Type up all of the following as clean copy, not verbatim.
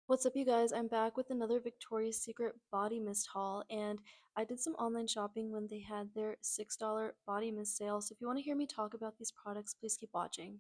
What's up, you guys? I'm back with another Victoria's Secret body mist haul, and I did some online shopping when they had their $6 body mist sale. So if you want to hear me talk about these products, please keep watching.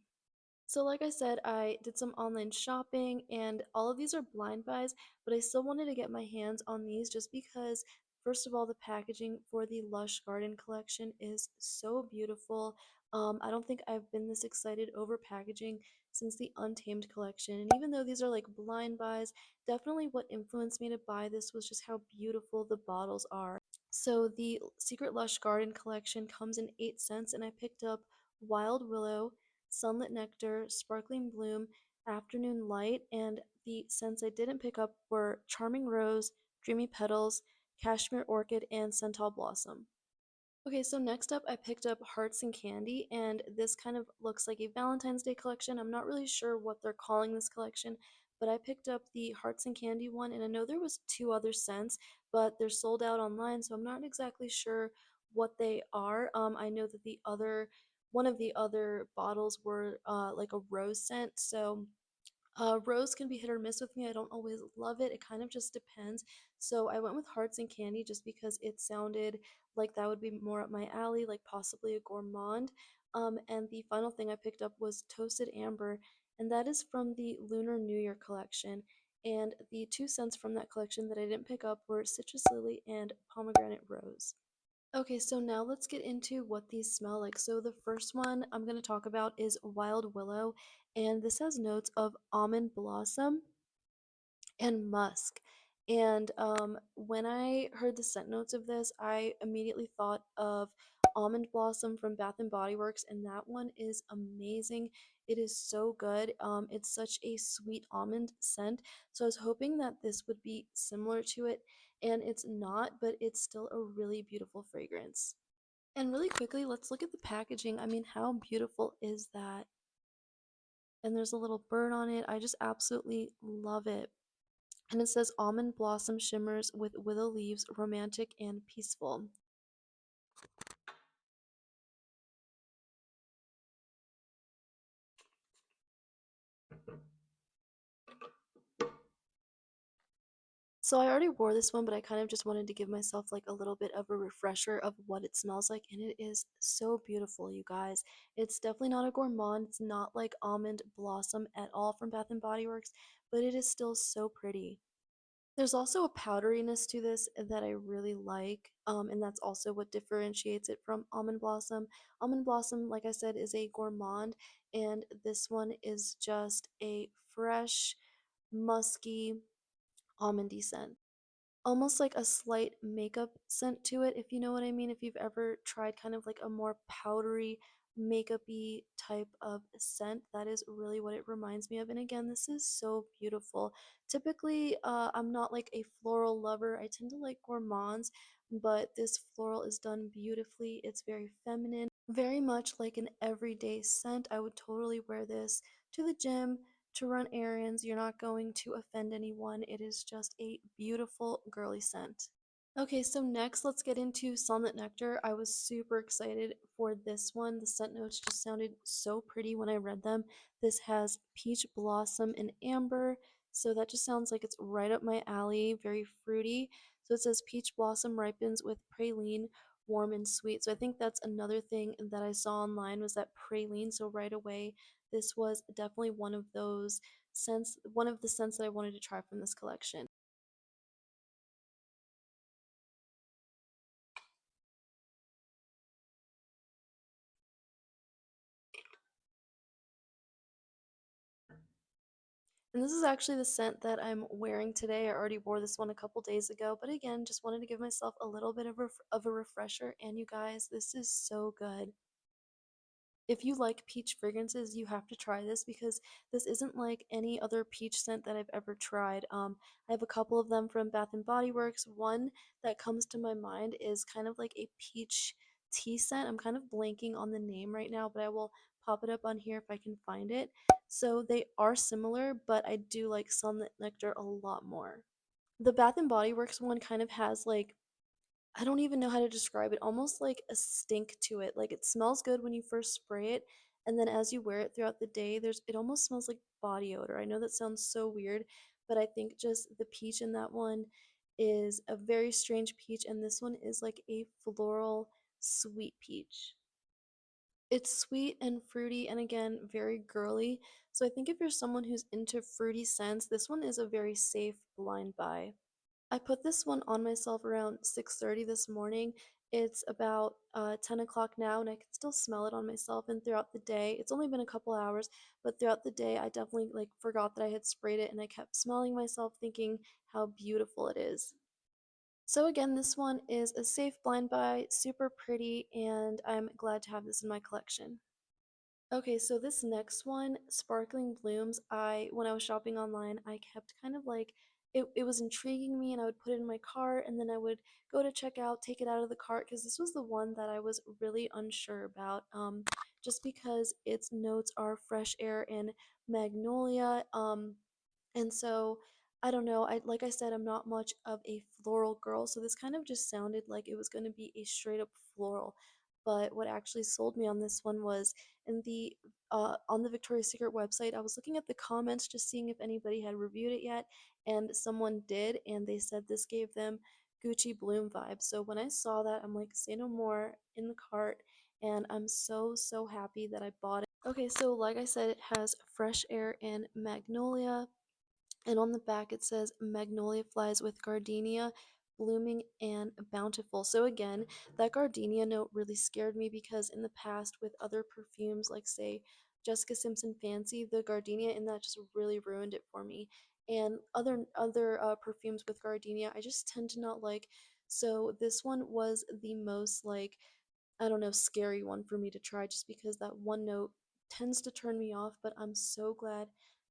So, like I said, I did some online shopping, and all of these are blind buys, but I still wanted to get my hands on these just because, first of all, the packaging for the Lush Garden collection is so beautiful. I don't think I've been this excited over packaging since the Untamed collection. And even though these are like blind buys, definitely what influenced me to buy this was just how beautiful the bottles are. So the Secret Lush Garden collection comes in 8 cents, and I picked up Wild Willow, Sunlet Nectar, Sparkling Bloom, Afternoon Light, and the scents I didn't pick up were Charming Rose, Dreamy Petals, Cashmere Orchid, and Sental Blossom. Okay, so next up, I picked up Hearts and Candy, and this kind of looks like a Valentine's Day collection. I'm not really sure what they're calling this collection, but I picked up the Hearts and Candy one, and I know there was two other scents, but they're sold out online, so I'm not exactly sure what they are. I know that one of the other bottles were like a rose scent, so rose can be hit or miss with me. I don't always love it. It kind of just depends. So I went with Hearts and Candy just because it sounded like that would be more up my alley, like possibly a gourmand. And the final thing I picked up was Toasted Amber, and that is from the Lunar New Year collection. And the two scents from that collection that I didn't pick up were Citrus Lily and Pomegranate Rose. Okay, so now let's get into what these smell like. So the first one I'm going to talk about is Wild Willow, and this has notes of almond blossom and musk. And when I heard the scent notes of this, I immediately thought of Almond Blossom from Bath and Body Works, and that one is amazing. It is so good. It's such a sweet almond scent. So I was hoping that this would be similar to it, and it's not, but it's still a really beautiful fragrance. And really quickly, let's look at the packaging. I mean, how beautiful is that? And there's a little bird on it. I just absolutely love it. And it says almond blossom shimmers with willow leaves, romantic and peaceful. So I already wore this one, but I kind of just wanted to give myself like a little bit of a refresher of what it smells like, and it is so beautiful, you guys. It's definitely not a gourmand. It's not like almond blossom at all from Bath and Body Works, but it is still so pretty. There's also a powderiness to this that I really like, and that's also what differentiates it from Almond Blossom. Almond Blossom, like I said, is a gourmand, and this one is just a fresh, musky, almondy scent, almost like a slight makeup scent to it, if you know what I mean. If you've ever tried kind of like a more powdery, makeupy type of scent, that is really what it reminds me of. And again, this is so beautiful. Typically, I'm not like a floral lover. I tend to like gourmands, but this floral is done beautifully. It's very feminine, very much like an everyday scent. I would totally wear this to the gym, to run errands. You're not going to offend anyone. It is just a beautiful girly scent. Okay, so next let's get into Sunlet Nectar. I was super excited for this one. The scent notes just sounded so pretty when I read them. This has peach blossom and amber, so that just sounds like it's right up my alley, very fruity. So it says peach blossom ripens with praline, warm and sweet. So I think that's another thing that I saw online was that praline. So right away, this was definitely one of the scents that I wanted to try from this collection. And this is actually the scent that I'm wearing today. I already wore this one a couple days ago, but again, just wanted to give myself a little bit of a refresher. And you guys, this is so good. If you like peach fragrances, you have to try this because this isn't like any other peach scent that I've ever tried. I have a couple of them from Bath and Body Works. One that comes to my mind is kind of like a peach tea scent. I'm kind of blanking on the name right now, but I will pop it up on here if I can find it. So they are similar, but I do like Sunlit Nectar a lot more. The Bath and Body Works one kind of has like, I don't even know how to describe it, almost like a stink to it. Like it smells good when you first spray it, and then as you wear it throughout the day, it almost smells like body odor. I know that sounds so weird, but I think just the peach in that one is a very strange peach, and this one is like a floral sweet peach. It's sweet and fruity and again very girly. So I think if you're someone who's into fruity scents, this one is a very safe blind buy. I put this one on myself around 6:30 this morning. It's about 10 o'clock now, and I can still smell it on myself. And throughout the day, it's only been a couple hours, but throughout the day, I definitely like forgot that I had sprayed it, and I kept smelling myself, thinking how beautiful it is. So again, this one is a safe blind buy, super pretty, and I'm glad to have this in my collection. Okay, so this next one, Sparkling Blooms, when I was shopping online, I kept kind of like it was intriguing me and I would put it in my cart and then I would go to check out, take it out of the cart because this was the one that I was really unsure about. Just because its notes are fresh air and magnolia. And so I don't know. I like I said, I'm not much of a floral girl, so this kind of just sounded like it was going to be a straight up floral. But what actually sold me on this one was in the on the Victoria's Secret website. I was looking at the comments just seeing if anybody had reviewed it yet, and someone did, and they said this gave them Gucci Bloom vibes. So when I saw that, I'm like, say no more in the cart, and I'm so happy that I bought it. Okay, so like I said, it has fresh air and magnolia, and on the back it says magnolia flies with gardenia blooming and bountiful. So again, that gardenia note really scared me because in the past with other perfumes like say Jessica Simpson Fancy, the gardenia in that just really ruined it for me. And other perfumes with gardenia I just tend to not like. So this one was the most like, I don't know, scary one for me to try just because that one note tends to turn me off, but I'm so glad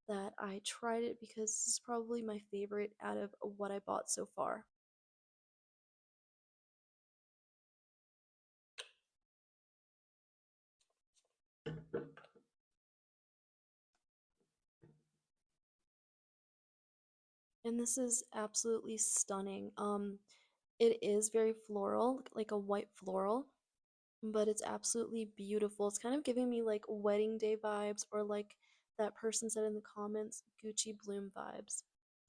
that I tried it because this is probably my favorite out of what I bought so far. And this is absolutely stunning. It is very floral, like a white floral, but it's absolutely beautiful. It's kind of giving me like wedding day vibes or like that person said in the comments, Gucci Bloom vibes.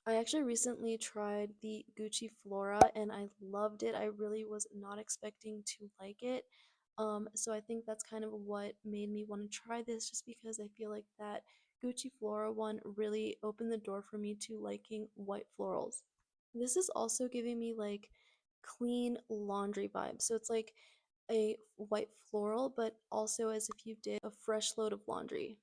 I actually recently tried the Gucci Flora and I loved it. I really was not expecting to like it. So I think that's kind of what made me want to try this just because I feel like that Gucci Flora one really opened the door for me to liking white florals. This is also giving me like clean laundry vibes. So it's like a white floral, but also as if you did a fresh load of laundry.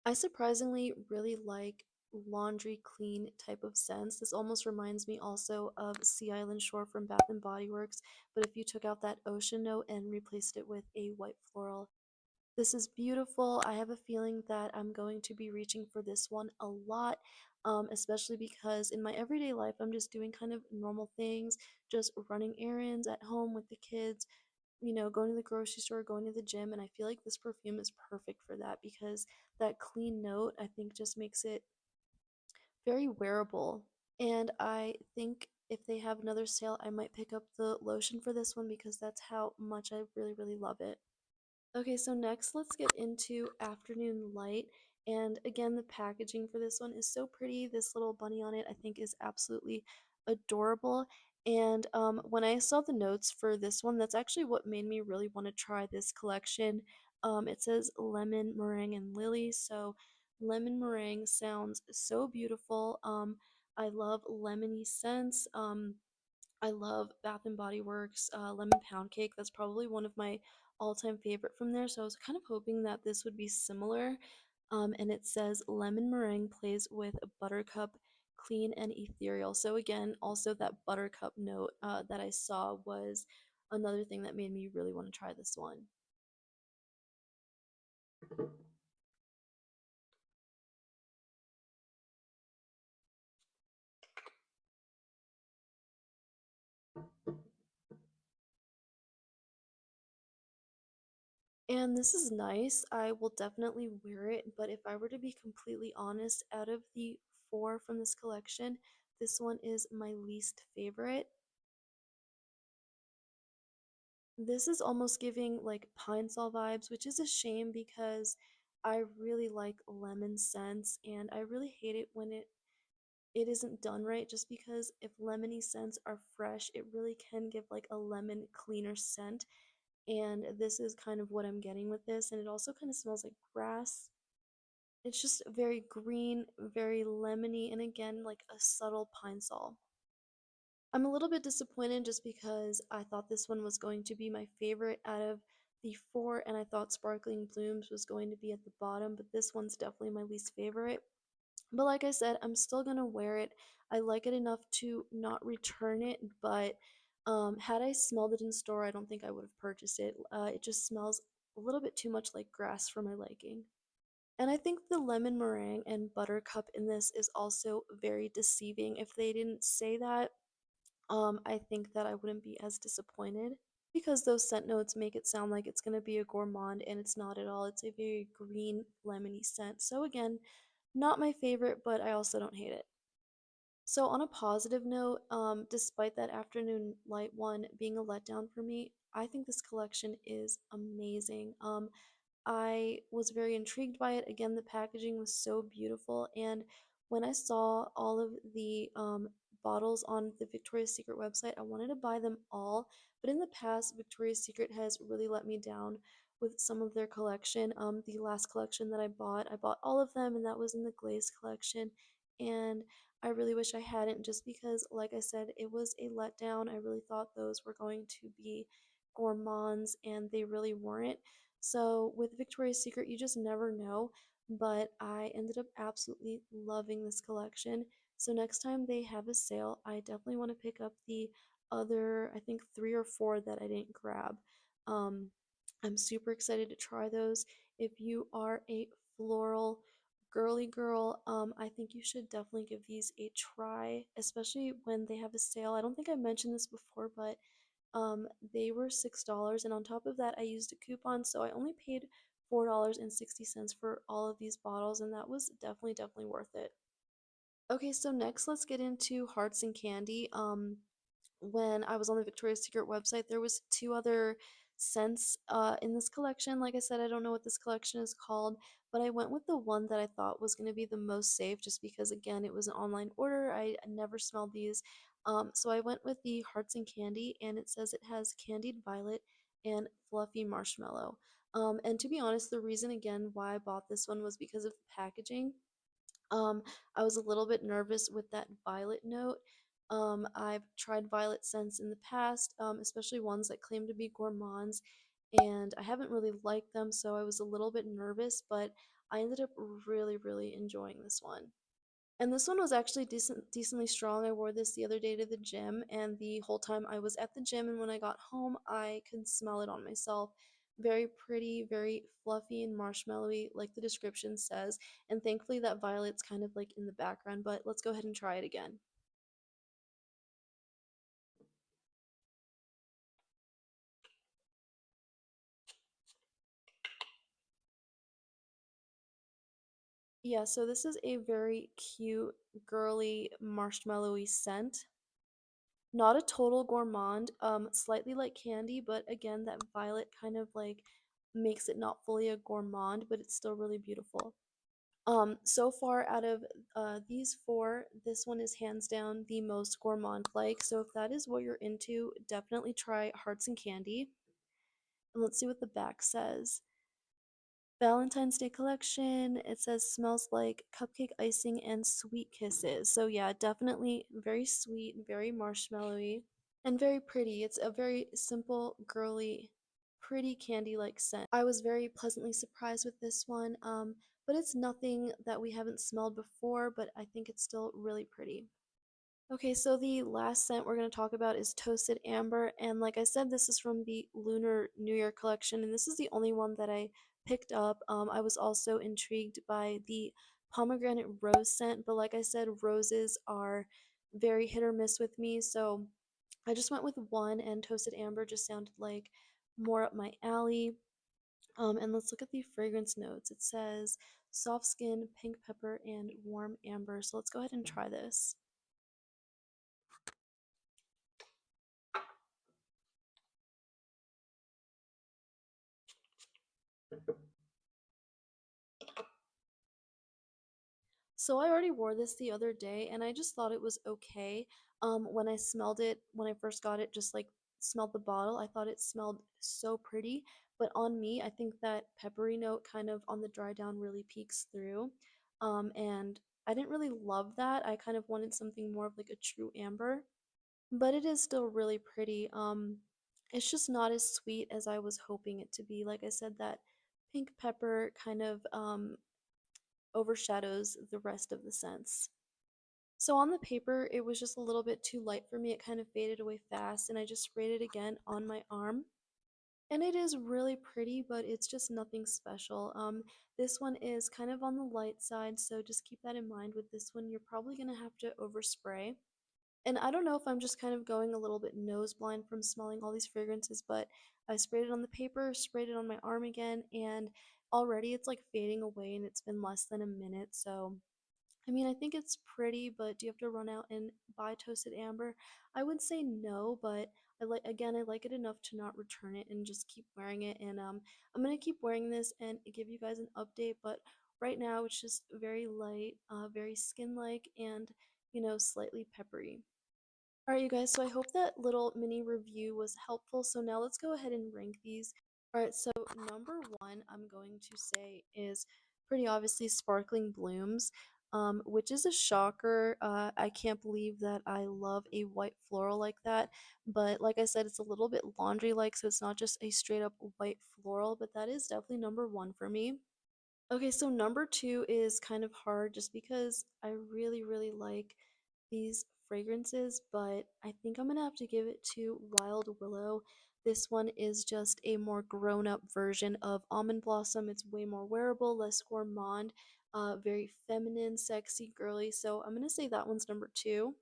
I surprisingly really like laundry clean type of scents. This almost reminds me also of Sea Island Shore from Bath and Body Works, but if you took out that ocean note and replaced it with a white floral. This is beautiful. I have a feeling that I'm going to be reaching for this one a lot, especially because in my everyday life, I'm just doing kind of normal things, just running errands at home with the kids, going to the grocery store, going to the gym, and I feel like this perfume is perfect for that because that clean note, I think, just makes it very wearable. And I think if they have another sale, I might pick up the lotion for this one because that's how much I really love it. Okay, so next let's get into Afternoon Light. And again, the packaging for this one is so pretty. This little bunny on it, I think, is absolutely adorable. And when I saw the notes for this one, that's actually what made me really want to try this collection. It says lemon, meringue, and lily. So, lemon meringue sounds so beautiful. I love lemony scents. I love Bath and Body Works lemon pound cake. That's probably one of my all-time favorite from there. So I was kind of hoping that this would be similar. And it says lemon meringue plays with buttercup, clean and ethereal. So again, also that buttercup note that I saw was another thing that made me really want to try this one. And this is nice. I will definitely wear it, but if I were to be completely honest, out of the four from this collection, this one is my least favorite. This is almost giving like Pine Sol vibes, which is a shame because I really like lemon scents and I really hate it when it it isn't done right just because if lemony scents are fresh, it really can give like a lemon cleaner scent. And this is kind of what I'm getting with this. And it also kind of smells like grass. It's just very green, very lemony, and again, like a subtle pine sol. I'm a little bit disappointed just because I thought this one was going to be my favorite out of the four, and I thought Sparkling Blooms was going to be at the bottom, but this one's definitely my least favorite. But like I said, I'm still gonna wear it. I like it enough to not return it, but had I smelled it in store, I don't think I would have purchased it. It just smells a little bit too much like grass for my liking. And I think the lemon meringue and buttercup in this is also very deceiving. If they didn't say that, I think that I wouldn't be as disappointed because those scent notes make it sound like it's going to be a gourmand and it's not at all. It's a very green, lemony scent. So, again, not my favorite, but I also don't hate it. So, on a positive note, despite that afternoon light one being a letdown for me, I think this collection is amazing. I was very intrigued by it. Again, the packaging was so beautiful, and when I saw all of the bottles on the Victoria's Secret website, I wanted to buy them all. But in the past, Victoria's Secret has really let me down with some of their collection. The last collection that I bought all of them, and that was in the Glaze collection. And I really wish I hadn't, just because, like I said, it was a letdown. I really thought those were going to be gourmands, and they really weren't. So with Victoria's Secret, you just never know. But I ended up absolutely loving this collection. So next time they have a sale, I definitely want to pick up the other, I think, three or four that I didn't grab. Um, I'm super excited to try those. If you are a floral girly girl, I think you should definitely give these a try, especially when they have a sale. I don't think I mentioned this before, but they were $6, and on top of that, I used a coupon, so I only paid $4.60 for all of these bottles, and that was definitely worth it. Okay, so next let's get into hearts and candy. When I was on the Victoria's Secret website, there was two other scents in this collection. Like I said, I don't know what this collection is called, but I went with the one that I thought was going to be the most safe, just because again it was an online order. I never smelled these, so I went with the hearts and candy, and it says it has candied violet and fluffy marshmallow. And to be honest, the reason again why I bought this one was because of the packaging. um, I was a little bit nervous with that violet note. I've tried violet scents in the past, especially ones that claim to be gourmands, and I haven't really liked them, so I was a little bit nervous, but I ended up really enjoying this one. And this one was actually decently strong. I wore this the other day to the gym, and the whole time I was at the gym and when I got home, I could smell it on myself. Very pretty, very fluffy and marshmallowy, like the description says. And thankfully, that violet's kind of like in the background, but let's go ahead and try it again. Yeah, so this is a very cute, girly, marshmallowy scent. Not a total gourmand, slightly like candy, but again, that violet kind of like makes it not fully a gourmand, but it's still really beautiful. So far out of these four, this one is hands down the most gourmand like. So if that is what you're into, definitely try Hearts and Candy. And let's see what the back says. Valentine's Day collection. It says smells like cupcake icing and sweet kisses. So yeah, definitely very sweet, very marshmallowy, and very pretty. It's a very simple, girly, pretty candy-like scent. I was very pleasantly surprised with this one, but it's nothing that we haven't smelled before, but I think it's still really pretty. Okay, so the last scent we're going to talk about is Toasted Amber, and like I said, this is from the Lunar New Year collection, and this is the only one that I picked up. I was also intrigued by the pomegranate rose scent, but like I said, roses are very hit or miss with me, so I just went with one, and Toasted Amber just sounded like more up my alley. And let's look at the fragrance notes. It says soft skin, pink pepper, and warm amber. So let's go ahead and try this. So I already wore this the other day and I just thought it was okay. When I smelled it, when I first got it, just like smelled the bottle, I thought it smelled so pretty. But on me, I think that peppery note kind of on the dry down really peeks through. And I didn't really love that. I kind of wanted something more of like a true amber, but it is still really pretty. It's just not as sweet as I was hoping it to be. Like I said, that pink pepper kind of overshadows the rest of the scents. So on the paper, it was just a little bit too light for me. It kind of faded away fast, and I just sprayed it again on my arm. And it is really pretty, but it's just nothing special. This one is kind of on the light side, so just keep that in mind with this one. You're probably going to have to overspray. And I don't know if I'm just kind of going a little bit nose blind from smelling all these fragrances, but I sprayed it on the paper, sprayed it on my arm again, and already it's like fading away and it's been less than a minute. So I mean, I think it's pretty, but do you have to run out and buy toasted amber? I would say no, but I like it enough to not return it and just keep wearing it. And I'm gonna keep wearing this and give you guys an update. But right now, it's just very light, very skin-like, and slightly peppery. Alright, you guys, so I hope that little mini review was helpful. So now let's go ahead and rank these. Alright, so number one, I'm going to say is pretty obviously Sparkling Blooms, which is a shocker. I can't believe that I love a white floral like that. But like I said, it's a little bit laundry-like, so it's not just a straight up white floral, but that is definitely number one for me. Okay, so number two is kind of hard just because I really, really like these fragrances, but I think I'm gonna have to give it to Wild Willow. This one is just a more grown-up version of Almond Blossom. It's way more wearable, less gourmand, very feminine, sexy, girly. So I'm gonna say that one's number two.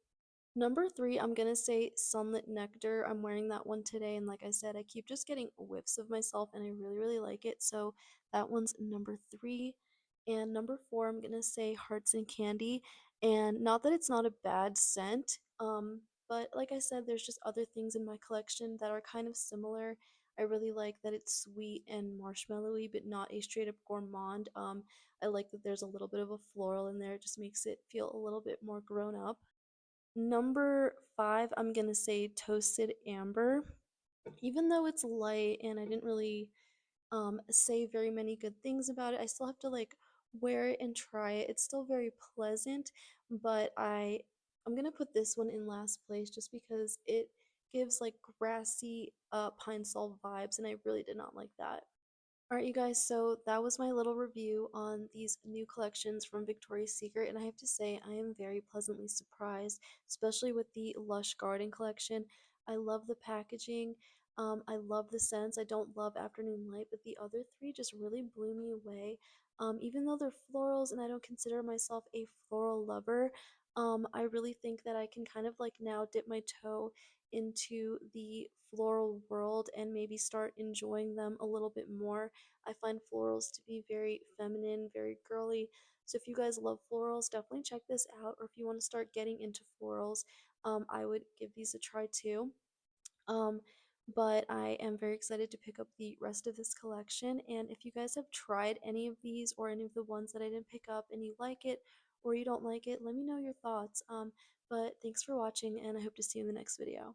Number three, I'm gonna say Sunlit Nectar. I'm wearing that one today, and like I said, I keep just getting whiffs of myself, and I really, really like it. So that one's number three. And number four, I'm gonna say Hearts and Candy. And not that it's not a bad scent, but like I said, there's just other things in my collection that are kind of similar. I really like that it's sweet and marshmallowy, but not a straight up gourmand. I like that there's a little bit of a floral in there. It just makes it feel a little bit more grown up. Number five, I'm gonna say Toasted Amber. Even though it's light and I didn't really say very many good things about it, I still have to like wear it and try it. It's still very pleasant, but I'm gonna put this one in last place just because it gives like grassy pine sol vibes, and I really did not like that. Alright, you guys, so that was my little review on these new collections from Victoria's Secret, and I have to say, I am very pleasantly surprised, especially with the Lush Garden collection. I love the packaging, I love the scents. I don't love Afternoon Light, but the other three just really blew me away. Even though they're florals and I don't consider myself a floral lover, I really think that I can kind of like now dip my toe into the floral world and maybe start enjoying them a little bit more. I find florals to be very feminine, very girly. So if you guys love florals, definitely check this out. Or if you want to start getting into florals, I would give these a try too. Um, but I am very excited to pick up the rest of this collection. And if you guys have tried any of these or any of the ones that I didn't pick up and you like it or you don't like it, let me know your thoughts. But thanks for watching, and I hope to see you in the next video.